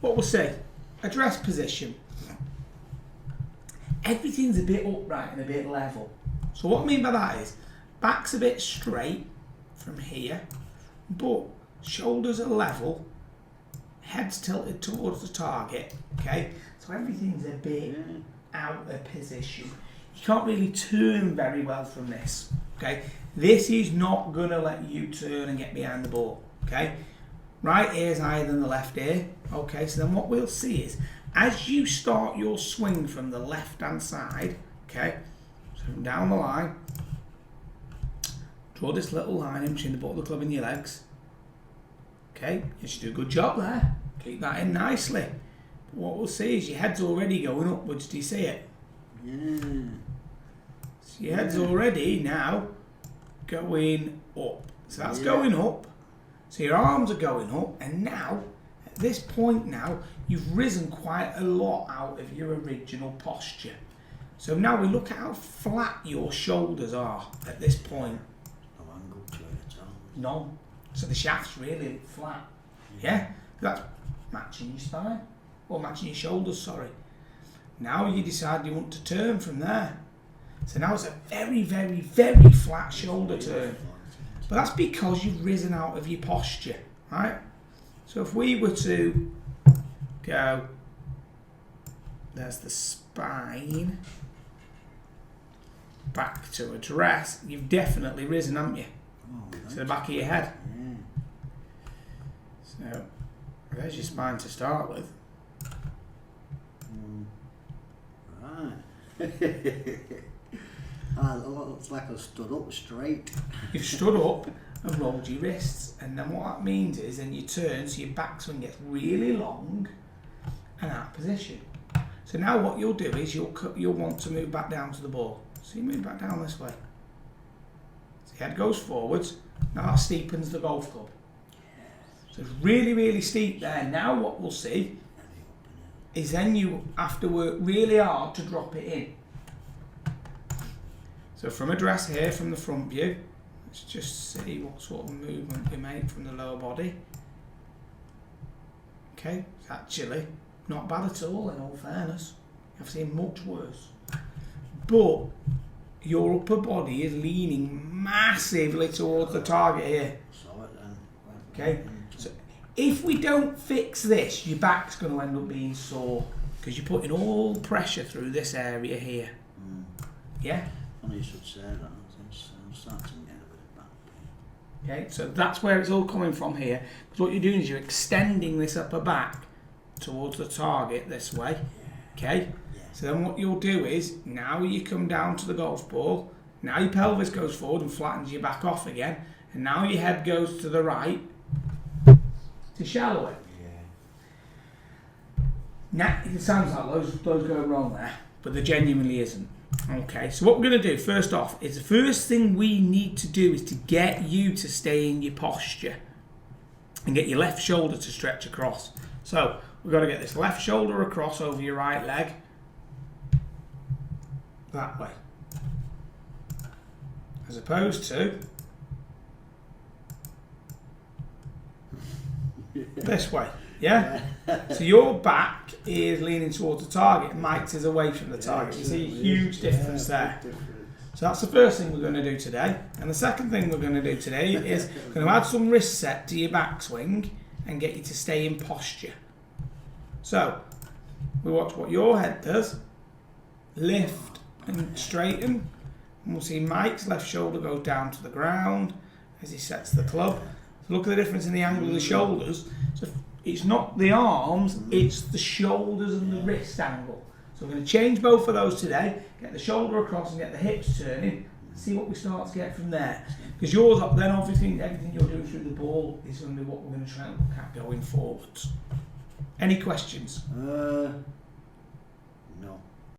what we'll say, address position. Everything's a bit upright and a bit level. So what I mean by that is, back's a bit straight from here, but shoulders are level, head's tilted towards the target, okay? So everything's a bit out of position. You can't really turn very well from this, okay? This is not gonna let you turn and get behind the ball, okay? Right ear's higher than the left ear, okay? So then what we'll see is, as you start your swing from the left-hand side, okay? So down the line, draw this little line in between the butt of the club and your legs, okay? You should do a good job there. Keep that in nicely. But what we'll see is your head's already going upwards. Do you see it? Yeah. So your head's already now going up. So that's going up. So your arms are going up, and now, at this point now, you've risen quite a lot out of your original posture. So now we look at how flat your shoulders are at this point. No angle to it at all. No. So the shaft's really flat. Yeah? That's matching your spine. Or matching your shoulders, sorry. Now you decide you want to turn from there. So now it's a very, very, very flat shoulder turn. But that's because you've risen out of your posture, right? So if we were to go, there's the spine, back to address, you've definitely risen, haven't you? To the back of your head. So there's your spine to start with. Right. It looks like I stood up straight. You've stood up and rolled your wrists, and then what that means is then you turn so your backswing gets really long and out of position. So now what you'll do is you'll want to move back down to the ball. So you move back down this way. So your head goes forwards. Now that steepens the golf club. So it's really, really steep there. Now what we'll see is then you have to work really hard to drop it in. So from address here, from the front view, let's just see what sort of movement we make from the lower body. Okay, it's actually not bad at all, in all fairness. I've seen much worse. But your upper body is leaning massively towards the target here. Okay, so if we don't fix this, your back's going to end up being sore because you're putting all pressure through this area here. Yeah? Funny you should say that. I'm starting to get a bit of back pain. Okay, so that's where it's all coming from here. Because what you're doing is you're extending this upper back towards the target this way. Okay? So then what you'll do is, now you come down to the golf ball, now your pelvis goes forward and flattens your back off again, and now your head goes to the right to shallow it. Now, it sounds like those go wrong there, but there genuinely isn't. Okay, so what we're going to do first off is the first thing we need to do is to get you to stay in your posture and get your left shoulder to stretch across. So we've got to get this left shoulder across over your right leg. That way. As opposed to this way. Yeah? So your back is leaning towards the target, Mike's is away from the target. You see a huge difference there. So that's the first thing we're going to do today. And the second thing we're going to do today is we're going to add some wrist set to your backswing and get you to stay in posture. So we watch what your head does. Lift and straighten. And we'll see Mike's left shoulder goes down to the ground as he sets the club. So look at the difference in the angle of the shoulders. So it's not the arms, it's the shoulders and the wrist angle. So we're going to change both of those today, get the shoulder across and get the hips turning, see what we start to get from there. Because yours, then obviously everything you're doing through the ball is going to be what we're going to try and look at going forwards. Any questions? No.